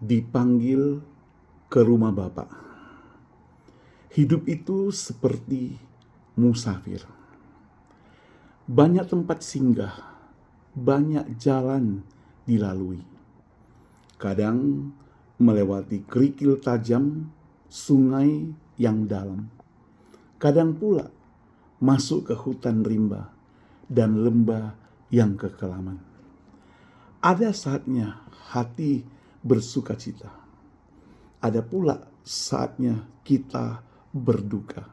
Dipanggil ke rumah Bapa. Hidup itu seperti musafir. Banyak tempat singgah, banyak jalan dilalui. Kadang melewati kerikil tajam, sungai yang dalam. Kadang pula masuk ke hutan rimba dan lembah yang kekelaman. Ada saatnya hati bersuka cita. Ada pula saatnya kita berduka.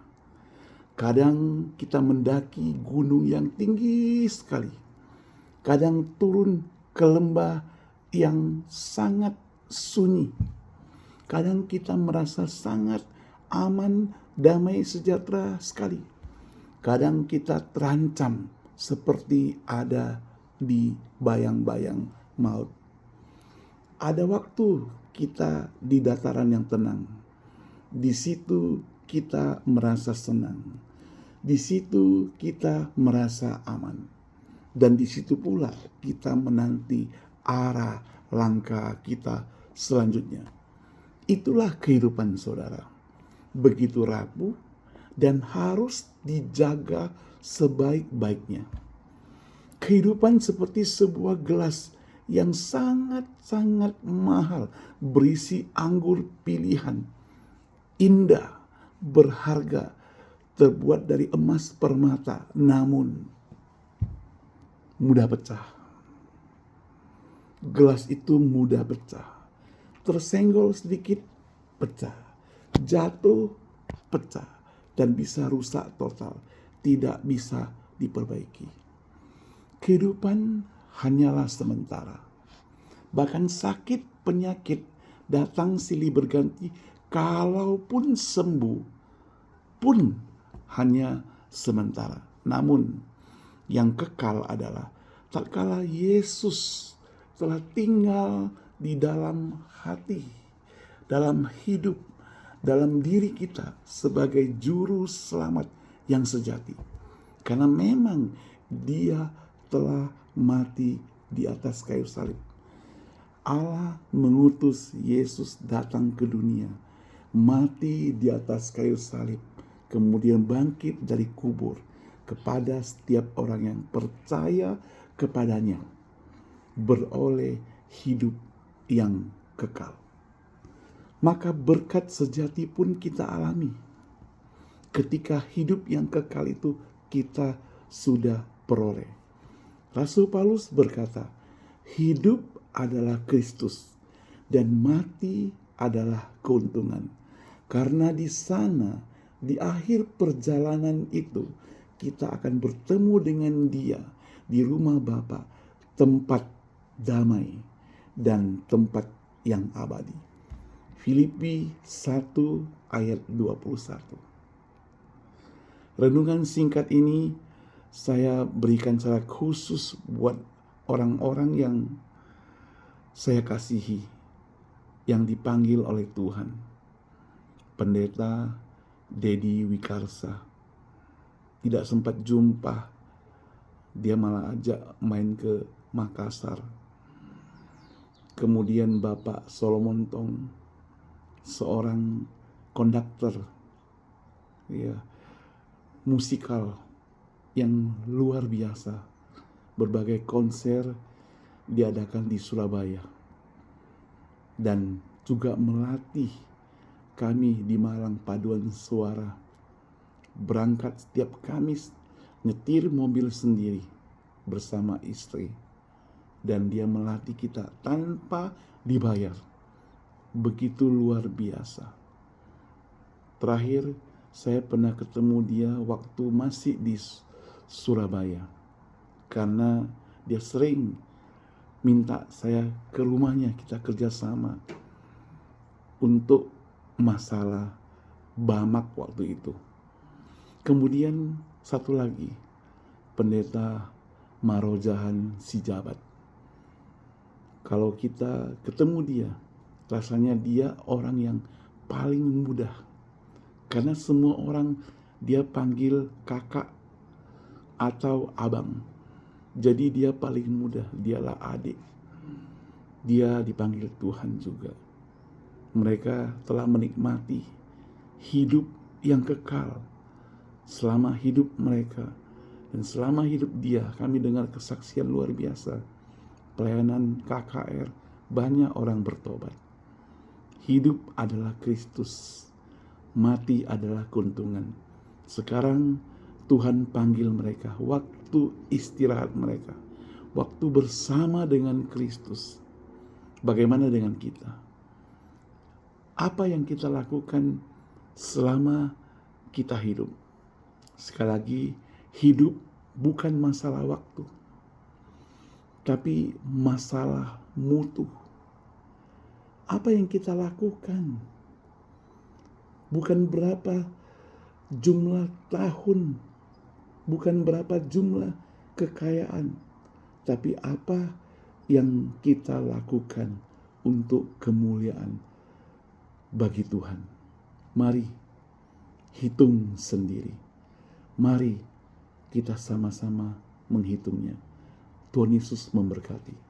Kadang kita mendaki gunung yang tinggi sekali. Kadang turun ke lembah yang sangat sunyi. Kadang kita merasa sangat aman, damai, sejahtera sekali. Kadang kita terancam seperti ada di bayang-bayang maut. Ada waktu kita di dataran yang tenang. Di situ kita merasa senang. Di situ kita merasa aman. Dan di situ pula kita menanti arah langkah kita selanjutnya. Itulah kehidupan saudara. Begitu rapuh dan harus dijaga sebaik-baiknya. Kehidupan seperti sebuah gelas yang sangat-sangat mahal, berisi anggur pilihan, indah, berharga, terbuat dari emas permata, namun mudah pecah. Gelas itu mudah pecah. Tersenggol sedikit, pecah. Jatuh, pecah. Dan bisa rusak total. Tidak bisa diperbaiki. Kehidupan hanyalah sementara. Bahkan sakit, penyakit datang silih berganti. Kalaupun sembuh pun hanya sementara. Namun yang kekal adalah tatkala Yesus telah tinggal di dalam hati, dalam hidup, dalam diri kita sebagai juru selamat yang sejati. Karena memang Dia telah mati di atas kayu salib. Allah mengutus Yesus datang ke dunia, mati di atas kayu salib, kemudian bangkit dari kubur kepada setiap orang yang percaya kepadanya, beroleh hidup yang kekal. Maka berkat sejati pun kita alami ketika hidup yang kekal itu kita sudah peroleh. Rasul Paulus berkata, hidup adalah Kristus dan mati adalah keuntungan. Karena di sana, di akhir perjalanan itu, kita akan bertemu dengan Dia di rumah Bapa, tempat damai dan tempat yang abadi. Filipi 1 ayat 21. Renungan singkat ini saya berikan secara khusus buat orang-orang yang saya kasihi, yang dipanggil oleh Tuhan. Pendeta Dedi Wikarsa. Tidak sempat jumpa, dia malah ajak main ke Makassar. Kemudian Bapak Solomon Tong, seorang konduktor musikal yang luar biasa. Berbagai konser diadakan di Surabaya. Dan juga melatih kami di Malang Paduan Suara. Berangkat setiap Kamis, nyetir mobil sendiri bersama istri. Dan dia melatih kita tanpa dibayar. Begitu luar biasa. Terakhir, saya pernah ketemu dia waktu masih di Surabaya. Karena dia sering minta saya ke rumahnya, kita kerjasama untuk masalah Bamak waktu itu. Kemudian satu lagi, Pendeta Marojahan Sijabat. Kalau kita ketemu dia, rasanya dia orang yang paling mudah. Karena semua orang dia panggil kakak atau abang. Jadi dia paling mudah, dialah adik. Dia dipanggil Tuhan juga. Mereka telah menikmati hidup yang kekal selama hidup mereka. Dan selama hidup dia, kami dengar kesaksian luar biasa. Pelayanan KKR, banyak orang bertobat. Hidup adalah Kristus, mati adalah keuntungan. Sekarang Tuhan panggil mereka, waktu istirahat mereka, waktu bersama dengan Kristus. Bagaimana dengan kita? Apa yang kita lakukan selama kita hidup? Sekali lagi, hidup bukan masalah waktu, tapi masalah mutu. Apa yang kita lakukan? Bukan berapa jumlah tahun, bukan berapa jumlah kekayaan, tapi apa yang kita lakukan untuk kemuliaan bagi Tuhan. Mari hitung sendiri. Mari kita sama-sama menghitungnya. Tuhan Yesus memberkati.